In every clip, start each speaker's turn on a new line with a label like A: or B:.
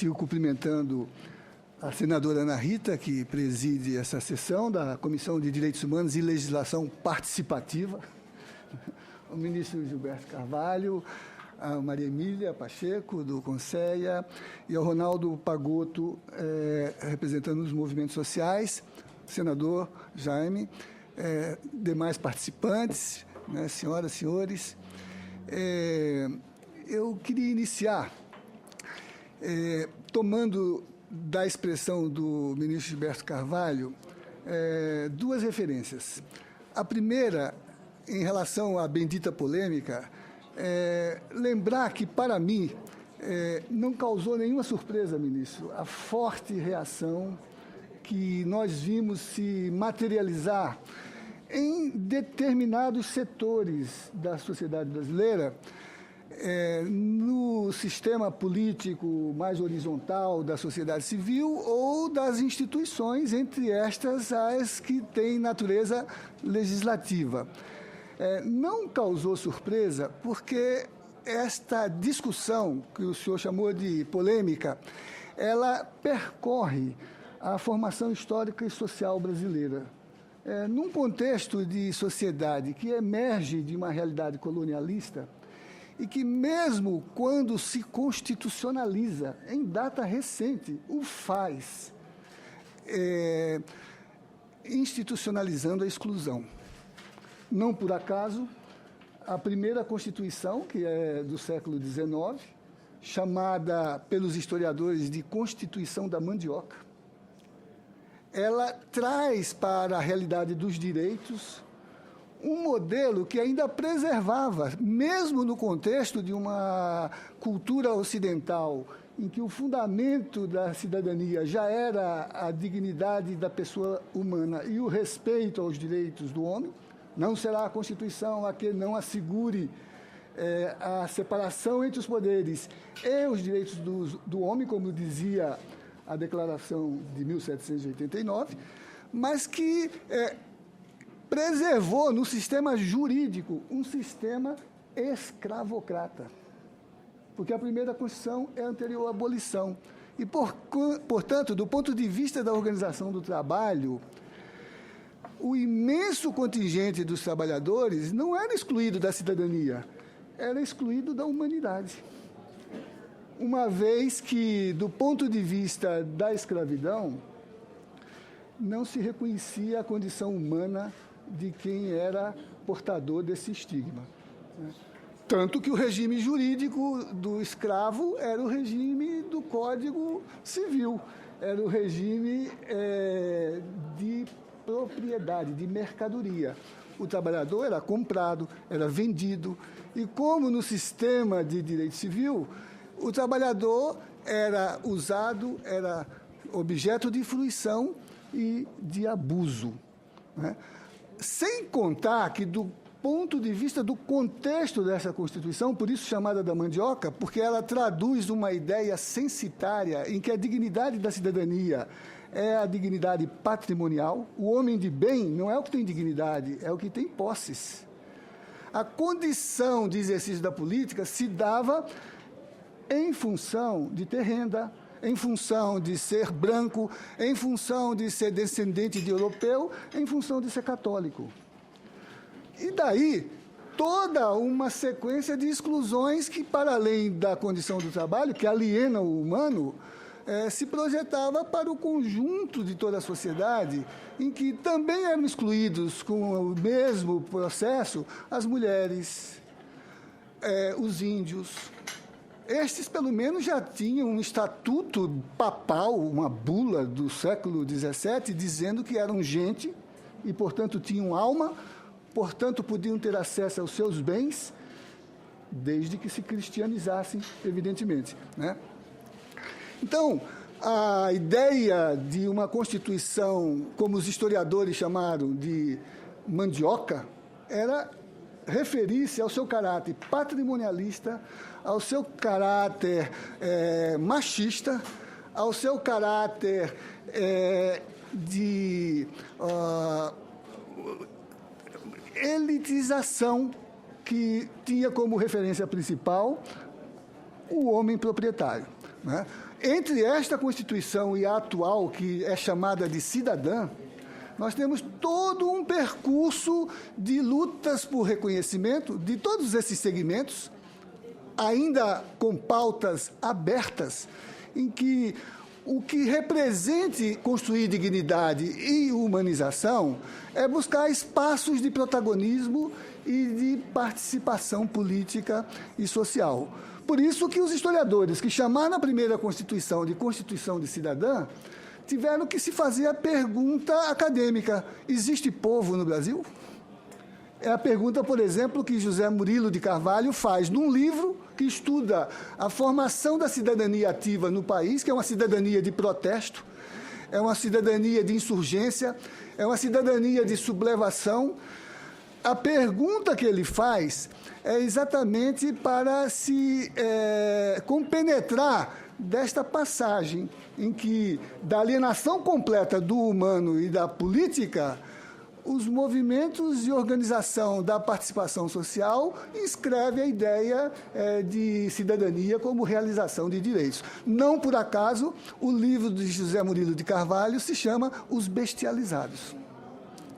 A: inicio cumprimentando a senadora Ana Rita, que preside essa sessão da Comissão de Direitos Humanos e Legislação Participativa, o ministro Gilberto Carvalho, a Maria Emília Pacheco, do Conceia, e ao Ronaldo Pagotto, representando os movimentos sociais, senador Jaime, demais participantes, né, senhoras e senhores. Eu queria iniciar tomando da expressão do ministro Gilberto Carvalho duas referências. A primeira, em relação à bendita polêmica, lembrar que, para mim, não causou nenhuma surpresa, ministro, a forte reação que nós vimos se materializar em determinados setores da sociedade brasileira, no sistema político mais horizontal da sociedade civil ou das instituições, entre estas as que têm natureza legislativa. Não causou surpresa porque esta discussão, que o senhor chamou de polêmica, ela percorre a formação histórica e social brasileira. Num contexto de sociedade que emerge de uma realidade colonialista e que, mesmo quando se constitucionaliza, em data recente, o faz, institucionalizando a exclusão. Não por acaso, a primeira Constituição, que é do século XIX, chamada pelos historiadores de Constituição da Mandioca, ela traz para a realidade dos direitos um modelo que ainda preservava, mesmo no contexto de uma cultura ocidental, em que o fundamento da cidadania já era a dignidade da pessoa humana e o respeito aos direitos do homem. Não será a Constituição a que não assegure a separação entre os poderes e os direitos do homem, como dizia a Declaração de 1789, mas que preservou no sistema jurídico um sistema escravocrata, porque a primeira Constituição é anterior à abolição. E, portanto, do ponto de vista da organização do trabalho, o imenso contingente dos trabalhadores não era excluído da cidadania, era excluído da humanidade. Uma vez que, do ponto de vista da escravidão, não se reconhecia a condição humana de quem era portador desse estigma. Tanto que o regime jurídico do escravo era o regime do Código Civil, era o regime de propriedade, de mercadoria. O trabalhador era comprado, era vendido, e como no sistema de direito civil, o trabalhador era usado, era objeto de fruição e de abuso, né? Sem contar que, do ponto de vista do contexto dessa Constituição, por isso chamada da mandioca, porque ela traduz uma ideia censitária em que a dignidade da cidadania é a dignidade patrimonial. O homem de bem não é o que tem dignidade, é o que tem posses. A condição de exercício da política se dava em função de ter renda, em função de ser branco, em função de ser descendente de europeu, em função de ser católico. E daí, toda uma sequência de exclusões que, para além da condição do trabalho, que aliena o humano, se projetava para o conjunto de toda a sociedade, em que também eram excluídos com o mesmo processo as mulheres, os índios. Estes, pelo menos, já tinham um estatuto papal, uma bula do século XVII, dizendo que eram gente e, portanto, tinham alma, portanto, podiam ter acesso aos seus bens, desde que se cristianizassem, evidentemente, né? Então, a ideia de uma Constituição, como os historiadores chamaram de mandioca, era referir-se ao seu caráter patrimonialista, ao seu caráter machista, ao seu caráter de elitização, que tinha como referência principal o homem proprietário, né? entre esta Constituição e a atual, que é chamada de cidadã, nós temos todo um percurso de lutas por reconhecimento de todos esses segmentos, ainda com pautas abertas, em que o que represente construir dignidade e humanização é buscar espaços de protagonismo e de participação política e social. Por isso que os historiadores que chamaram a primeira Constituição de Constituição de Cidadã tiveram que se fazer a pergunta acadêmica: existe povo no Brasil? É a pergunta, por exemplo, que José Murilo de Carvalho faz num livro que estuda a formação da cidadania ativa no país, que é uma cidadania de protesto, é uma cidadania de insurgência, é uma cidadania de sublevação. A pergunta que ele faz é exatamente para se compenetrar desta passagem em que, da alienação completa do humano e da política, os movimentos de organização da participação social inscrevem a ideia de cidadania como realização de direitos. Não por acaso, o livro de José Murilo de Carvalho se chama Os Bestializados,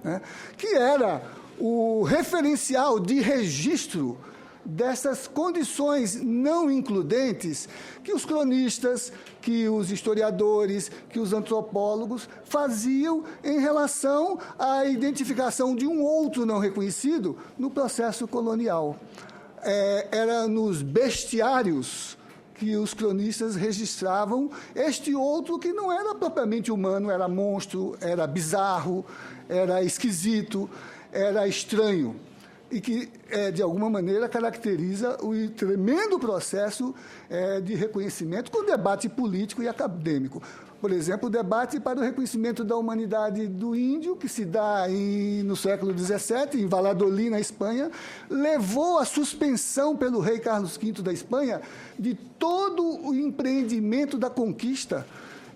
A: né? Que era o referencial de registro dessas condições não includentes que os cronistas, que os historiadores, que os antropólogos faziam em relação à identificação de um outro não reconhecido no processo colonial. Era nos bestiários que os cronistas registravam este outro que não era propriamente humano, era monstro, era bizarro, era esquisito, era estranho, e que, de alguma maneira, caracteriza o tremendo processo de reconhecimento com debate político e acadêmico. Por exemplo, o debate para o reconhecimento da humanidade do índio, que se dá no século XVII, em Valladolid, na Espanha, levou à suspensão pelo rei Carlos V da Espanha de todo o empreendimento da conquista,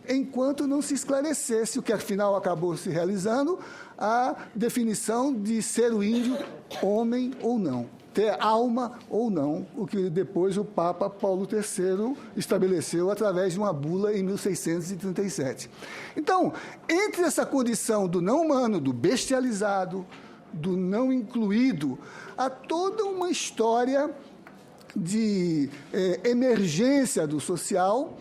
A: enquanto não se esclarecesse o que, afinal, acabou se realizando, a definição de ser o índio homem ou não, ter alma ou não, o que depois o Papa Paulo III estabeleceu através de uma bula em 1637. Então, entre essa condição do não humano, do bestializado, do não incluído, há toda uma história de emergência do social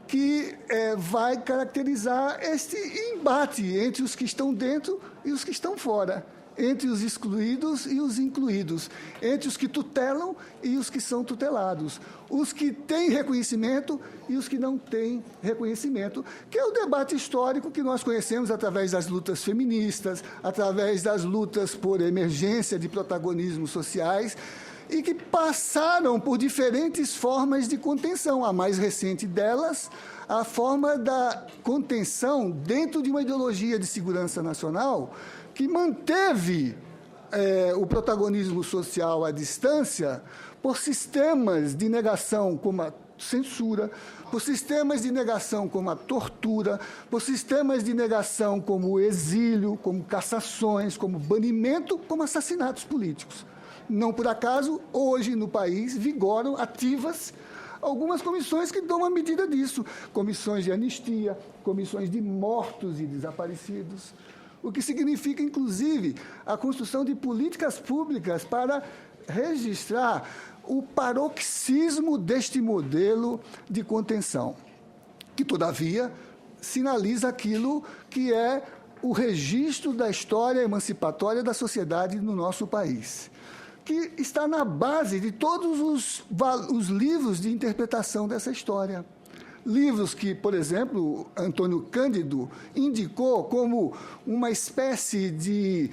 A: que vai caracterizar este embate entre os que estão dentro e os que estão fora, entre os excluídos e os incluídos, entre os que tutelam e os que são tutelados, os que têm reconhecimento e os que não têm reconhecimento, que é o debate histórico que nós conhecemos através das lutas feministas, através das lutas por emergência de protagonismos sociais, e que passaram por diferentes formas de contenção. A mais recente delas, a forma da contenção dentro de uma ideologia de segurança nacional que manteve o protagonismo social à distância por sistemas de negação como a censura, por sistemas de negação como a tortura, por sistemas de negação como o exílio, como cassações, como banimento, como assassinatos políticos. Não por acaso, hoje no país vigoram ativas algumas comissões que dão uma medida disso, comissões de anistia, comissões de mortos e desaparecidos, o que significa, inclusive, a construção de políticas públicas para registrar o paroxismo deste modelo de contenção, que, todavia, sinaliza aquilo que é o registro da história emancipatória da sociedade no nosso país, que está na base de todos os livros de interpretação dessa história. Livros que, por exemplo, Antônio Cândido indicou como uma espécie de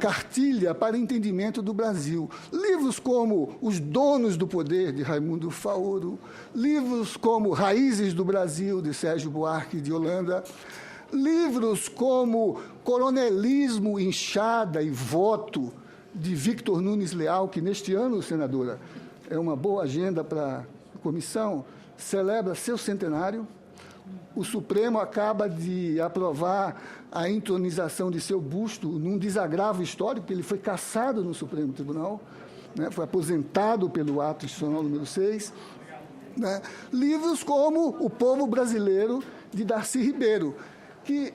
A: cartilha para entendimento do Brasil. Livros como Os Donos do Poder, de Raimundo Faoro, livros como Raízes do Brasil, de Sérgio Buarque de Holanda, livros como Coronelismo, Inchada e Voto, de Victor Nunes Leal, que neste ano, senadora, é uma boa agenda para a comissão, celebra seu centenário. O Supremo acaba de aprovar a entronização de seu busto num desagravo histórico, porque ele foi cassado no Supremo Tribunal, né, foi aposentado pelo ato institucional número 6. né? Livros como O Povo Brasileiro, de Darcy Ribeiro, que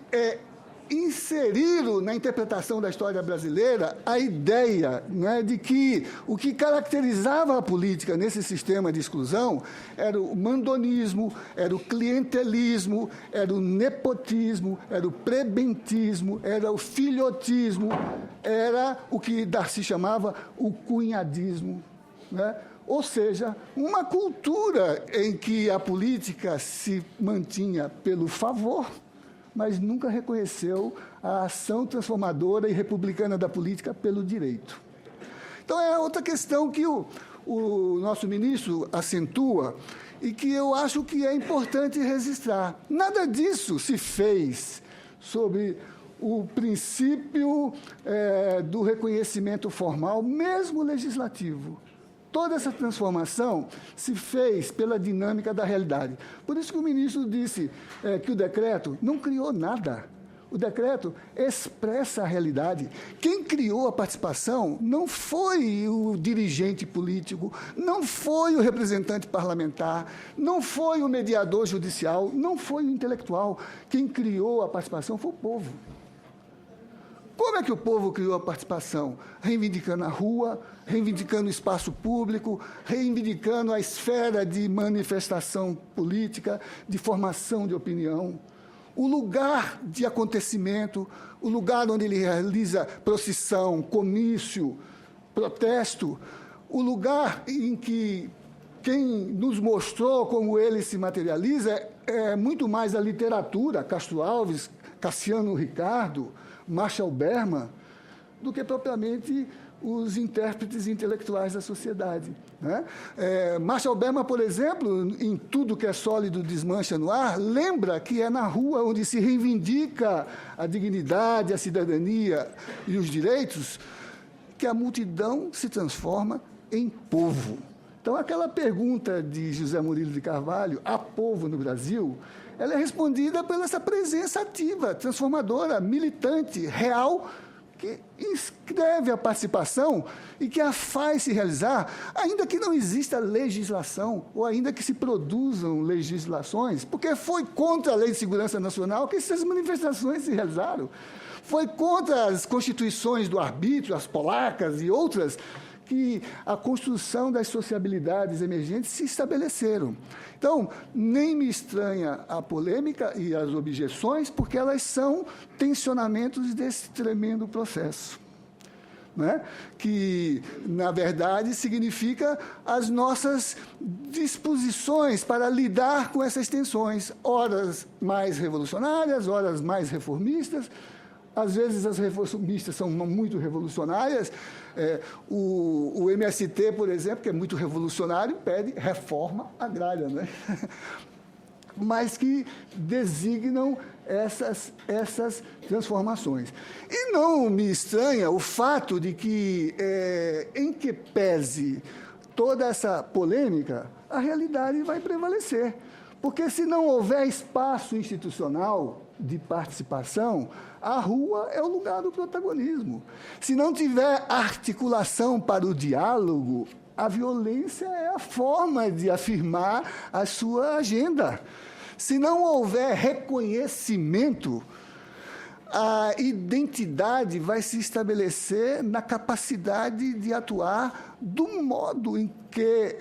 A: inseriram na interpretação da história brasileira a ideia, né, de que o que caracterizava a política nesse sistema de exclusão era o mandonismo, era o clientelismo, era o nepotismo, era o prebentismo, era o filhotismo, era o que Darcy chamava o cunhadismo, né? Ou seja, uma cultura em que a política se mantinha pelo favor, mas nunca reconheceu a ação transformadora e republicana da política pelo direito. Então, é outra questão que o nosso ministro acentua e que eu acho que é importante registrar. Nada disso se fez sobre o princípio do reconhecimento formal, mesmo legislativo. Toda essa transformação se fez pela dinâmica da realidade. Por isso que o ministro disse que o decreto não criou nada. O decreto expressa a realidade. Quem criou a participação não foi o dirigente político, não foi o representante parlamentar, não foi o mediador judicial, não foi o intelectual. Quem criou a participação foi o povo. Como é que o povo criou a participação? Reivindicando a rua, reivindicando o espaço público, reivindicando a esfera de manifestação política, de formação de opinião, o lugar de acontecimento, o lugar onde ele realiza procissão, comício, protesto, o lugar em que quem nos mostrou como ele se materializa é muito mais a literatura, Castro Alves, Cassiano Ricardo, Marshall Berman, do que propriamente os intérpretes intelectuais da sociedade, né? Marshall Berman, por exemplo, em Tudo que é Sólido Desmancha no Ar, lembra que é na rua onde se reivindica a dignidade, a cidadania e os direitos que a multidão se transforma em povo. Então, aquela pergunta de José Murilo de Carvalho, há povo no Brasil, ela é respondida pela essa presença ativa, transformadora, militante, real, que inscreve a participação e que a faz se realizar, ainda que não exista legislação, ou ainda que se produzam legislações, porque foi contra a Lei de Segurança Nacional que essas manifestações se realizaram. Foi contra as constituições do arbítrio, as polacas e outras, que a construção das sociabilidades emergentes se estabeleceram. Então, nem me estranha a polêmica e as objeções, porque elas são tensionamentos desse tremendo processo, né? Que, na verdade, significa as nossas disposições para lidar com essas tensões, horas mais revolucionárias, horas mais reformistas. Às vezes, as reformistas são muito revolucionárias. O MST, por exemplo, que é muito revolucionário, pede reforma agrária, né? Mas que designam essas transformações. E não me estranha o fato de que, em que pese toda essa polêmica, a realidade vai prevalecer. Porque, se não houver espaço institucional de participação, a rua é o lugar do protagonismo. Se não tiver articulação para o diálogo, a violência é a forma de afirmar a sua agenda. Se não houver reconhecimento, a identidade vai se estabelecer na capacidade de atuar do modo em que,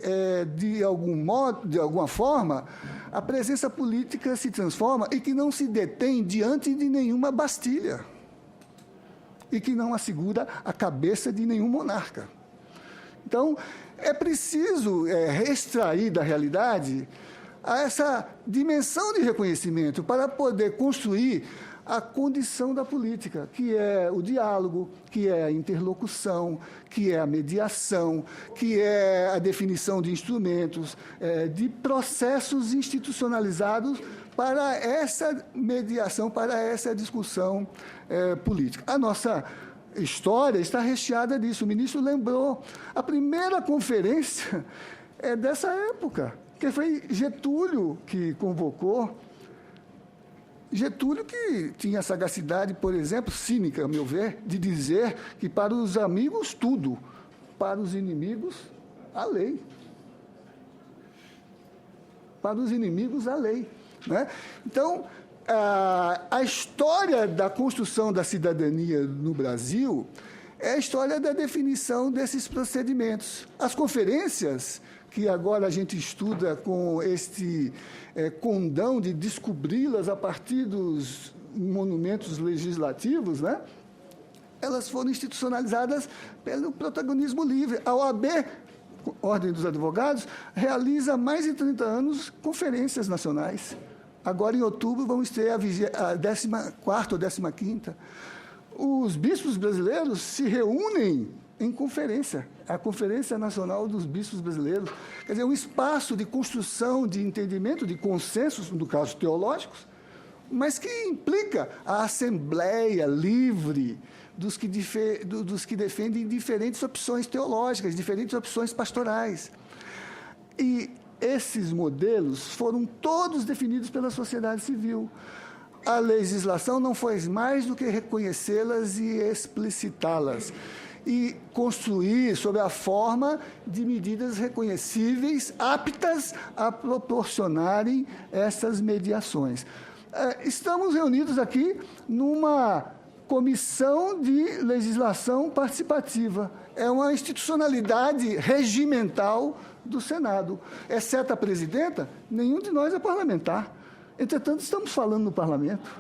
A: de alguma forma, a presença política se transforma e que não se detém diante de nenhuma Bastilha e que não assegura a cabeça de nenhum monarca. Então, é preciso extrair da realidade essa dimensão de reconhecimento para poder construir a condição da política, que é o diálogo, que é a interlocução, que é a mediação, que é a definição de instrumentos, de processos institucionalizados para essa mediação, para essa discussão política. A nossa história está recheada disso. O ministro lembrou. A primeira conferência é dessa época, que foi Getúlio que convocou. Getúlio, que tinha a sagacidade, por exemplo, cínica, a meu ver, de dizer que para os amigos tudo, para os inimigos a lei. para os inimigos da lei, né? Então, a história da construção da cidadania no Brasil é a história da definição desses procedimentos. As conferências, que agora a gente estuda com este condão de descobri-las a partir dos monumentos legislativos, né? Elas foram institucionalizadas pelo protagonismo livre. A OAB, Ordem dos Advogados, realiza há mais de 30 anos conferências nacionais. Agora, em outubro, vamos ter a 14ª ou 15ª. Os bispos brasileiros se reúnem em conferência, a Conferência Nacional dos Bispos Brasileiros. Quer dizer, um espaço de construção, de entendimento, de consensos, no caso teológicos, mas que implica a assembleia livre dos que defendem diferentes opções teológicas, diferentes opções pastorais. E esses modelos foram todos definidos pela sociedade civil. A legislação não faz mais do que reconhecê-las e explicitá-las, e construir sob a forma de medidas reconhecíveis, aptas a proporcionarem essas mediações. Estamos reunidos aqui numa comissão de legislação participativa. É uma institucionalidade regimental do Senado. Exceto a presidenta, nenhum de nós é parlamentar. Entretanto, estamos falando no parlamento.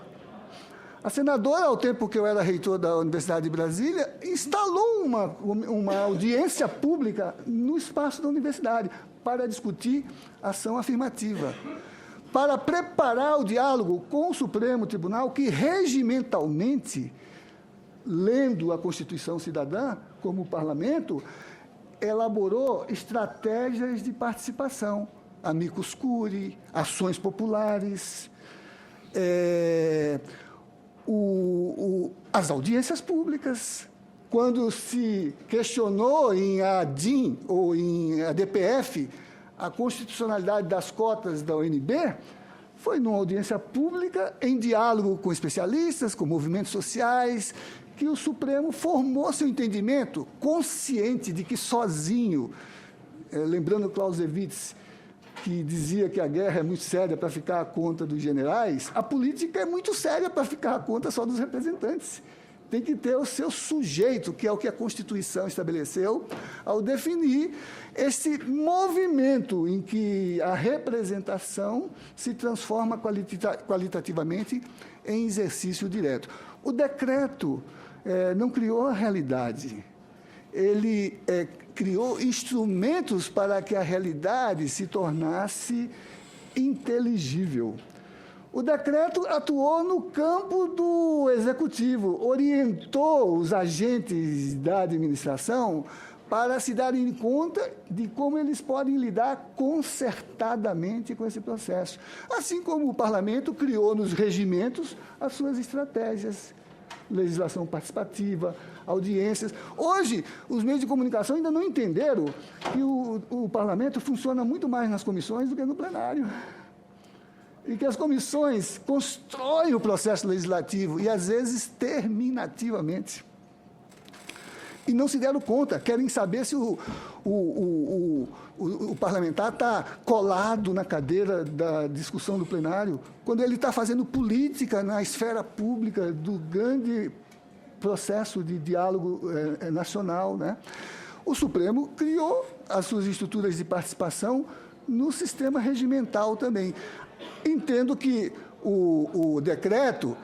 A: A senadora, ao tempo que eu era reitor da Universidade de Brasília, instalou uma audiência pública no espaço da universidade para discutir ação afirmativa, para preparar o diálogo com o Supremo Tribunal, que regimentalmente, lendo a Constituição Cidadã como parlamento, elaborou estratégias de participação, amicus curiae, ações populares, as audiências públicas. Quando se questionou em ADIM ou em ADPF a constitucionalidade das cotas da UNB, foi numa audiência pública, em diálogo com especialistas, com movimentos sociais, que o Supremo formou seu entendimento, consciente de que sozinho, lembrando Clausewitz, que dizia que a guerra é muito séria para ficar à conta dos generais, a política é muito séria para ficar à conta só dos representantes. Tem que ter o seu sujeito, que é o que a Constituição estabeleceu, ao definir esse movimento em que a representação se transforma qualitativamente em exercício direto. O decreto não criou a realidade. Ele criou instrumentos para que a realidade se tornasse inteligível. O decreto atuou no campo do executivo, orientou os agentes da administração para se darem conta de como eles podem lidar concertadamente com esse processo. Assim como o parlamento criou nos regimentos as suas estratégias, legislação participativa, audiências. Hoje, os meios de comunicação ainda não entenderam que o parlamento funciona muito mais nas comissões do que no plenário. E que as comissões constroem o processo legislativo e, às vezes, terminativamente. E não se deram conta, querem saber se o parlamentar está colado na cadeira da discussão do plenário, quando ele está fazendo política na esfera pública do grande processo de diálogo nacional, né? O Supremo criou as suas estruturas de participação no sistema regimental também. Entendo que o decreto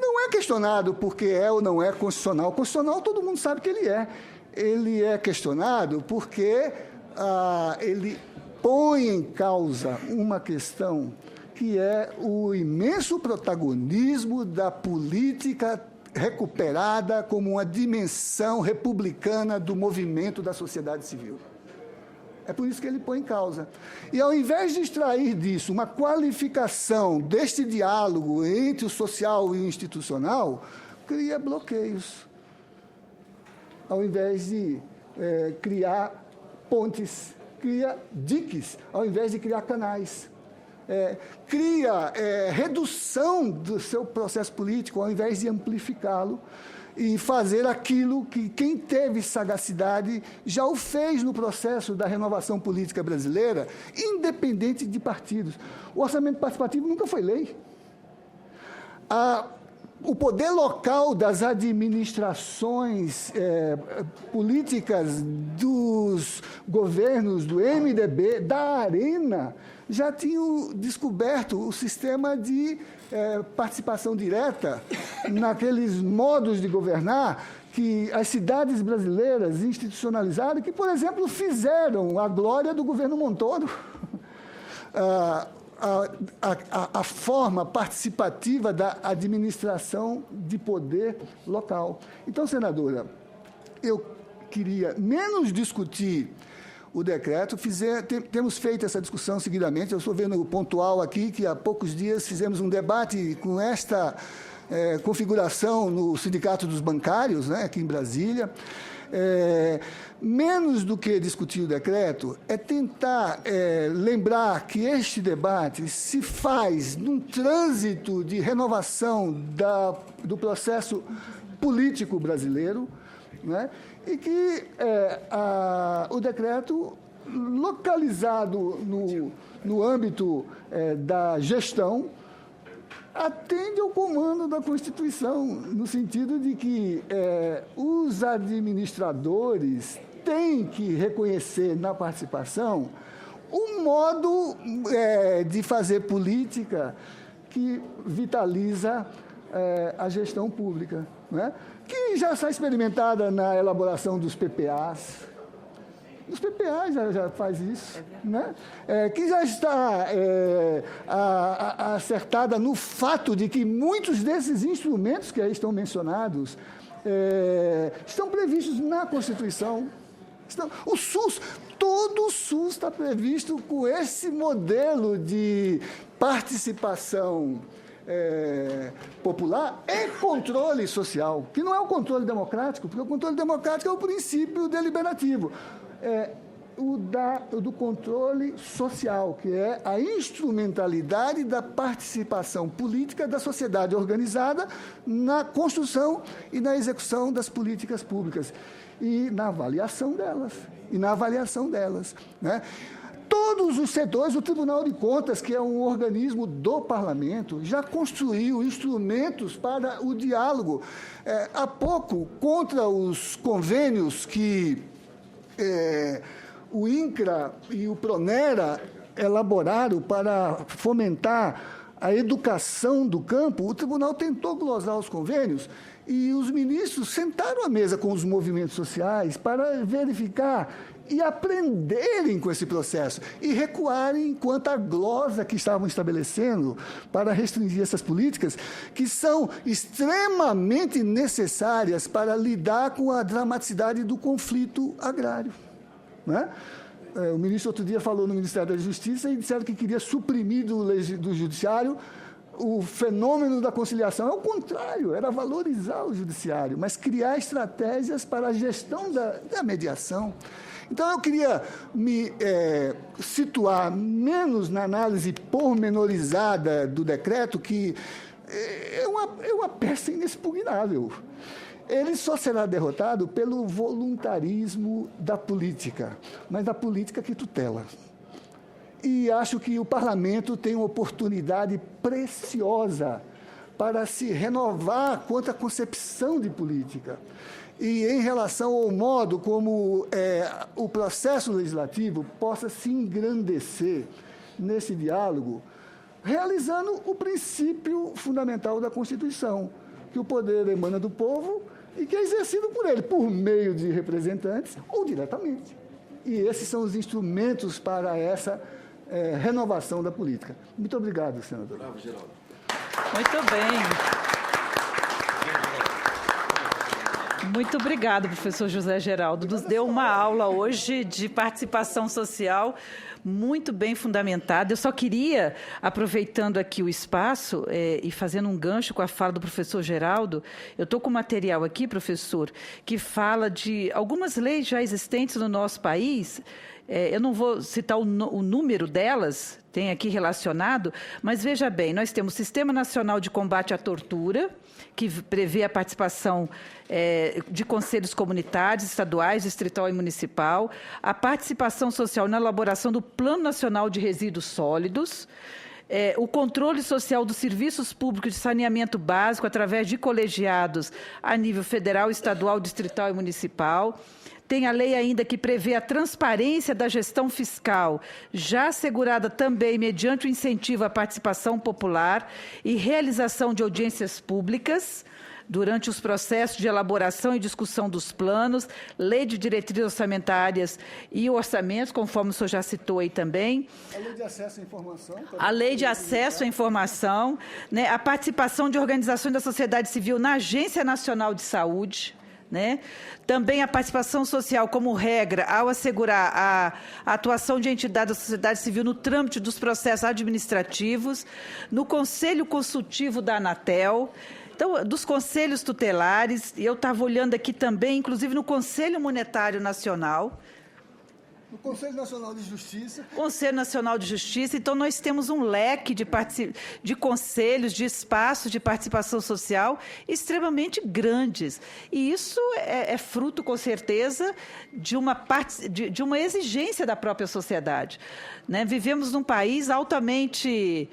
A: não é questionado porque é ou não é constitucional. Constitucional, todo mundo sabe que ele é. Ele é questionado porque ele põe em causa uma questão que é o imenso protagonismo da política recuperada como uma dimensão republicana do movimento da sociedade civil. É por isso que ele põe em causa. E, ao invés de extrair disso uma qualificação deste diálogo entre o social e o institucional, cria bloqueios. Ao invés de criar pontes, cria diques, ao invés de criar canais. Cria redução do seu processo político, ao invés de amplificá-lo. e fazer aquilo que quem teve sagacidade já o fez no processo da renovação política brasileira, independente de partidos. O orçamento participativo nunca foi lei. O poder local das administrações políticas dos governos do MDB, da Arena, já tinham descoberto o sistema de participação direta naqueles modos de governar que as cidades brasileiras institucionalizaram, que, por exemplo, fizeram a glória do governo Montoro. A forma participativa da administração de poder local. Então, senadora, eu queria menos discutir o decreto, temos feito essa discussão seguidamente, eu estou vendo o pontual aqui, que há poucos dias fizemos um debate com esta configuração no Sindicato dos Bancários, né, aqui em Brasília. Menos do que discutir o decreto, é tentar lembrar que este debate se faz num trânsito de renovação do processo político brasileiro, né? E que o decreto, localizado no âmbito da gestão, atende ao comando da Constituição, no sentido de que os administradores têm que reconhecer na participação um modo de fazer política que vitaliza a gestão pública, né? Que já está experimentada na elaboração dos PPAs. Os PPAs já faz isso, né? Que já está acertada no fato de que muitos desses instrumentos que aí estão mencionados estão previstos na Constituição. O SUS, todo o SUS está previsto com esse modelo de participação popular e controle social, que não é o controle democrático, porque o controle democrático é o princípio deliberativo. Do controle social, que é a instrumentalidade da participação política da sociedade organizada na construção e na execução das políticas públicas e na avaliação delas. Né? Todos os setores, o Tribunal de Contas, que é um organismo do Parlamento, já construiu instrumentos para o diálogo. Há pouco, contra os convênios que o INCRA e o PRONERA elaboraram para fomentar a educação do campo, o tribunal tentou glosar os convênios e os ministros sentaram à mesa com os movimentos sociais para verificar e aprenderem com esse processo e recuarem quanto à glosa que estavam estabelecendo para restringir essas políticas, que são extremamente necessárias para lidar com a dramaticidade do conflito agrário. Né? O ministro outro dia falou no Ministério da Justiça e disseram que queria suprimir do Judiciário o fenômeno da conciliação. É o contrário, era valorizar o Judiciário, mas criar estratégias para a gestão da mediação. Então, eu queria me situar menos na análise pormenorizada do decreto, que é uma peça inexpugnável. Ele só será derrotado pelo voluntarismo da política, mas da política que tutela. E acho que o Parlamento tem uma oportunidade preciosa para se renovar quanto à concepção de política. E em relação ao modo como o processo legislativo possa se engrandecer nesse diálogo, realizando o princípio fundamental da Constituição, que o poder emana do povo e que é exercido por ele, por meio de representantes ou diretamente. E esses são os instrumentos para essa renovação da política. Muito obrigado, senador.
B: Bravo, Geraldo.
C: Muito bem. Muito obrigado, professor José Geraldo. Nos deu uma aula hoje de participação social muito bem fundamentada. Eu só queria, aproveitando aqui o espaço e fazendo um gancho com a fala do professor Geraldo, eu estou com material aqui, professor, que fala de algumas leis já existentes no nosso país. Eu não vou citar o número delas, tem aqui relacionado, mas veja bem, nós temos o Sistema Nacional de Combate à Tortura, que prevê a participação de conselhos comunitários, estaduais, distrital e municipal, a participação social na elaboração do Plano Nacional de Resíduos Sólidos, o controle social dos serviços públicos de saneamento básico através de colegiados a nível federal, estadual, distrital e municipal. Tem a lei ainda que prevê a transparência da gestão fiscal, já assegurada também mediante o incentivo à participação popular e realização de audiências públicas durante os processos de elaboração e discussão dos planos, lei de diretrizes orçamentárias e orçamentos, conforme o senhor já citou aí também.
A: A lei de acesso à informação.
C: A lei de acesso à informação, né, a participação de organizações da sociedade civil na Agência Nacional de Saúde, né? Também a participação social como regra ao assegurar a atuação de entidades da sociedade civil no trâmite dos processos administrativos, no Conselho Consultivo da Anatel, então, dos conselhos tutelares, e eu estava olhando aqui também, inclusive no Conselho Monetário Nacional.
A: No Conselho Nacional de Justiça.
C: Conselho Nacional de Justiça. Então, nós temos um leque de conselhos, de espaços de participação social extremamente grandes. E isso é fruto, com certeza, de uma exigência da própria sociedade, né? Vivemos num país altamente...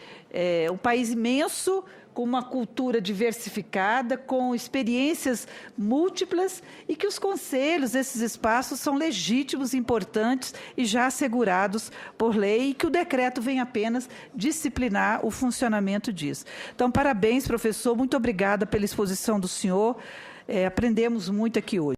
C: um país imenso, com uma cultura diversificada, com experiências múltiplas, e que os conselhos, esses espaços, são legítimos, importantes e já assegurados por lei, e que o decreto vem apenas disciplinar o funcionamento disso. Então, parabéns, professor, muito obrigada pela exposição do senhor, aprendemos muito aqui hoje.